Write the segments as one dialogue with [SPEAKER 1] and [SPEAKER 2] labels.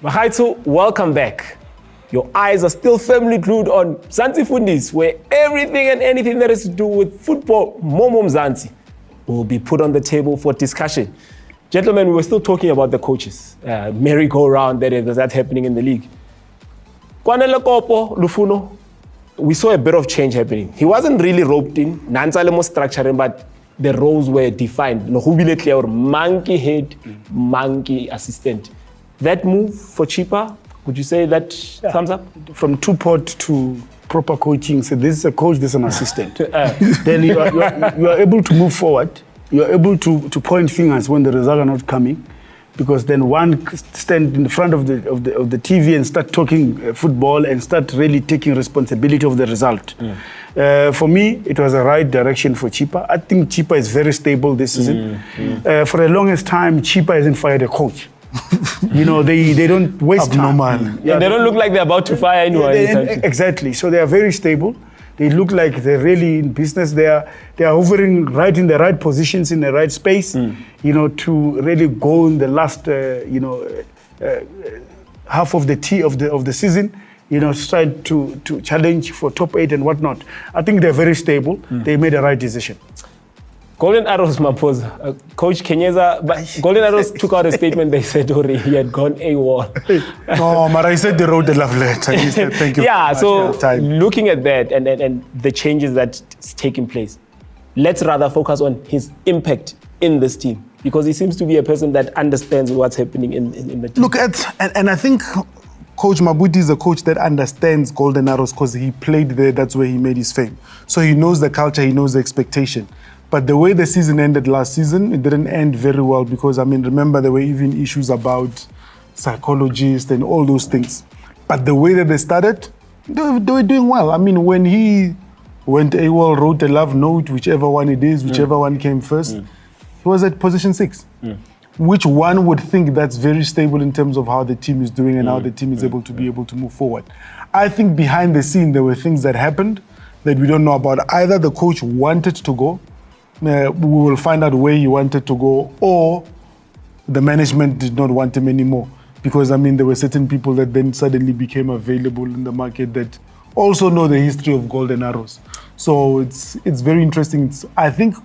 [SPEAKER 1] Mahaitsu, welcome back. Your eyes are still firmly glued on Mzanzi Fundiz, where everything and anything that has to do with football, Momo Mzanzi, will be put on the table for discussion. Gentlemen, we were still talking about the coaches. Merry-go-round that's happening in the league. Lekoko, Lufuno, we saw a bit of change happening. He wasn't really roped in, Nansalemo structuring, but the roles were defined. Relehobile clear, monkey head, monkey assistant. That move for cheaper, would you say that thumbs up?
[SPEAKER 2] From two-pot to proper coaching, so this is a coach, this is an assistant. Then you are able to move forward. You are able to point fingers when the results are not coming, because then one stand in front of the TV and start talking football and start really taking responsibility of the result. For me, it was a right direction for Chipa. I think Chipa is very stable this season. For the longest time, Chipa hasn't fired a coach. You know, they don't waste time.
[SPEAKER 1] Yeah, they don't look like they're about to fire anyone.
[SPEAKER 2] Exactly. So they are very stable. They look like they're really in business. They are hovering right in the right positions in the right space. You know, to really go in the last half of the season. You know, try to challenge for top 8 and whatnot. I think they're very stable. They made the right decision.
[SPEAKER 1] Golden Arrows, Maposa, Coach Kenyeza, but Golden Arrows took out a statement. They said he had gone AWOL.
[SPEAKER 3] No, but I said they wrote the love letter. He said, thank you.
[SPEAKER 1] Yeah, so looking at that and the changes that's taking place, let's rather focus on his impact in this team, because he seems to be a person that understands what's happening in the team.
[SPEAKER 3] Look and I think Coach Mabuti is a coach that understands Golden Arrows because he played there. That's where he made his fame. So he knows the culture, he knows the expectation. But the way the season ended last season, it didn't end very well because, I mean, remember there were even issues about psychologists and all those things. But the way that they started, they were doing well. I mean, when he went AWOL, wrote a love note, whichever one it is, whichever one came first, he was at position 6, which one would think that's very stable in terms of how the team is doing and how the team is able to move forward. I think behind the scene, there were things that happened that we don't know about. Either the coach wanted to go, we will find out where he wanted to go, or the management did not want him anymore. Because, I mean, there were certain people that then suddenly became available in the market that also know the history of Golden Arrows. So it's very interesting. I think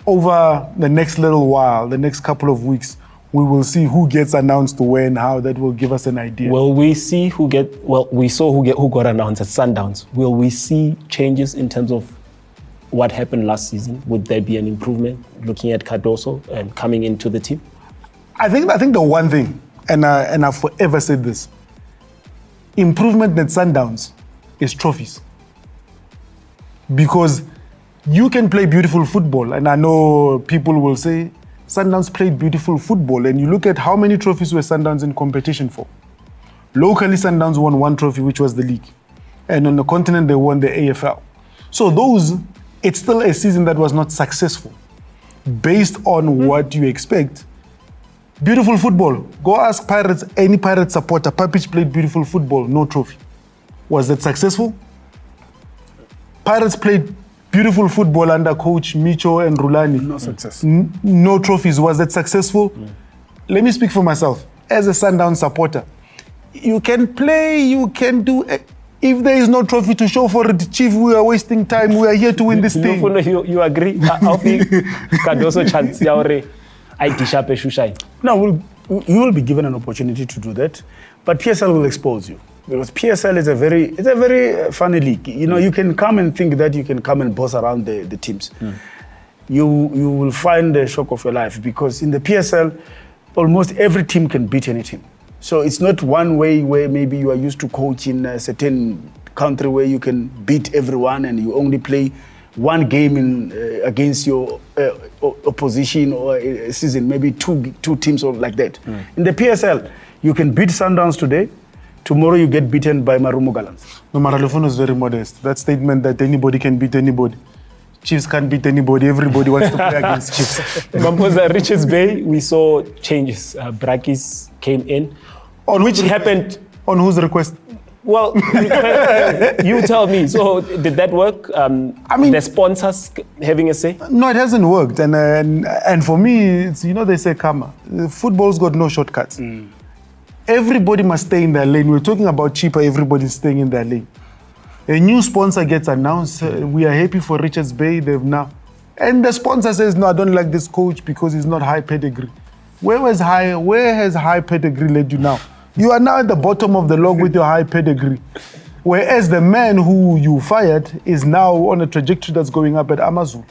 [SPEAKER 3] over the next little while, the next couple of weeks, we will see who gets announced to where and how. That will give us an idea.
[SPEAKER 1] Will we see we saw who got announced at Sundowns. Will we see changes in terms of what happened last season? Would there be an improvement looking at Cardoso and coming into the team?
[SPEAKER 3] I think the one thing, and I've forever said this, improvement at Sundowns is trophies. Because you can play beautiful football, and I know people will say, Sundowns played beautiful football, and you look at how many trophies were Sundowns in competition for. Locally, Sundowns won 1 trophy, which was the league. And on the continent, they won the AFL. So it's still a season that was not successful. Based on what you expect, beautiful football. Go ask Pirates, any Pirates supporter, Papic played beautiful football, no trophy. Was that successful? Pirates played beautiful football under coach Micho and Rulani.
[SPEAKER 2] No success.
[SPEAKER 3] No trophies. Was that successful? Let me speak for myself. As a Sundown supporter, you can play, you can do... If there is no trophy to show for it, Chief, we are wasting time. We are here to win this thing.
[SPEAKER 1] You agree? How big Cardoso chance
[SPEAKER 2] No, you will be given an opportunity to do that, but PSL will expose you. Because PSL is a very funny league. You know, you can come and think that you can come and boss around the teams. You will find the shock of your life, because in the PSL, almost every team can beat any team. So it's not one way where maybe you are used to coach in a certain country where you can beat everyone and you only play one game against your opposition, or a season, maybe two teams or like that. In the PSL, you can beat Sundowns today, tomorrow you get beaten by Marumo Gallants.
[SPEAKER 3] No, Maralefono is very modest. That statement that anybody can beat anybody. Chiefs can't beat anybody. Everybody wants to play against Chiefs.
[SPEAKER 1] Mamposa, Richards Bay, we saw changes. Brakis came in.
[SPEAKER 3] On which
[SPEAKER 1] happened?
[SPEAKER 3] On whose request?
[SPEAKER 1] Well, you tell me. So did that work? I mean, the sponsors having a say?
[SPEAKER 3] No, it hasn't worked. And for me, it's, you know, they say karma. Football's got no shortcuts. everybody must stay in their lane. We're talking about cheaper, everybody's staying in their lane. A new sponsor gets announced. We are happy for Richards Bay. And the sponsor says, no, I don't like this coach because he's not high pedigree. Where has high pedigree led you now? You are now at the bottom of the log with your high pedigree. Whereas the man who you fired is now on a trajectory that's going up at Amazon.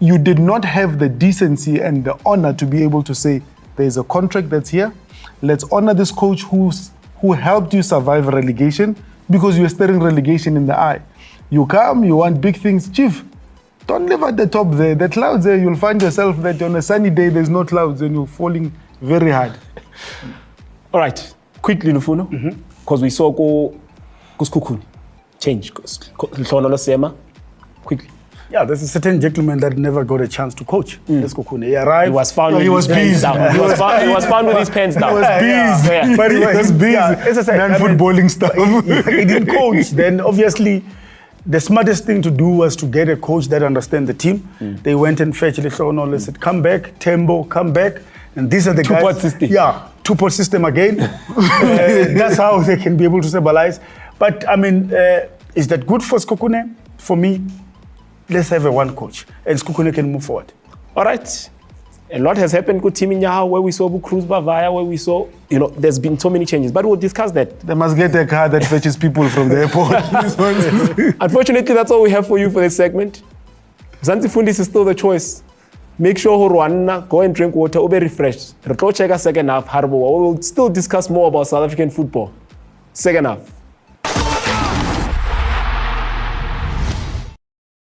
[SPEAKER 3] You did not have the decency and the honor to be able to say, there's a contract that's here. Let's honor this coach who helped you survive relegation because you're staring relegation in the eye. You come, you want big things. Chief, don't live at the top there. The clouds there, you'll find yourself that on a sunny day, there's no clouds and you're falling very hard.
[SPEAKER 1] All right, quickly, Lufuno, because we saw Kuskukuni change. Quickly.
[SPEAKER 2] Yeah, there's a certain gentleman that never got a chance to coach. Kuskukuni. He arrived.
[SPEAKER 1] He was found with his pens down. He was found with his pens down.
[SPEAKER 3] He was busy.
[SPEAKER 1] Yeah.
[SPEAKER 2] But he was busy.
[SPEAKER 3] As I said, non-footballing stuff.
[SPEAKER 2] He didn't coach. Then obviously, the smartest thing to do was to get a coach that understands the team. They went and fetched Lekoko. They said, come back, Tembo, come back. And these are the guys.
[SPEAKER 1] Two-pot system.
[SPEAKER 2] Yeah, two-pot system again. That's how they can be able to stabilize. But I mean, is that good for Skokune? For me, let's have a one coach and Skokune can move forward.
[SPEAKER 1] All right. A lot has happened with Team Inyaha, where we saw Cruz Bavaya, where we saw, there's been so many changes, but we'll discuss that.
[SPEAKER 3] They must get a car that fetches people from the airport.
[SPEAKER 1] Unfortunately, that's all we have for you for this segment. Mzanzi Fundiz is still the choice. Make sure Rwanda, go and drink water, be refreshed. Check us second half, Harbo. We will still discuss more about South African football. Second half.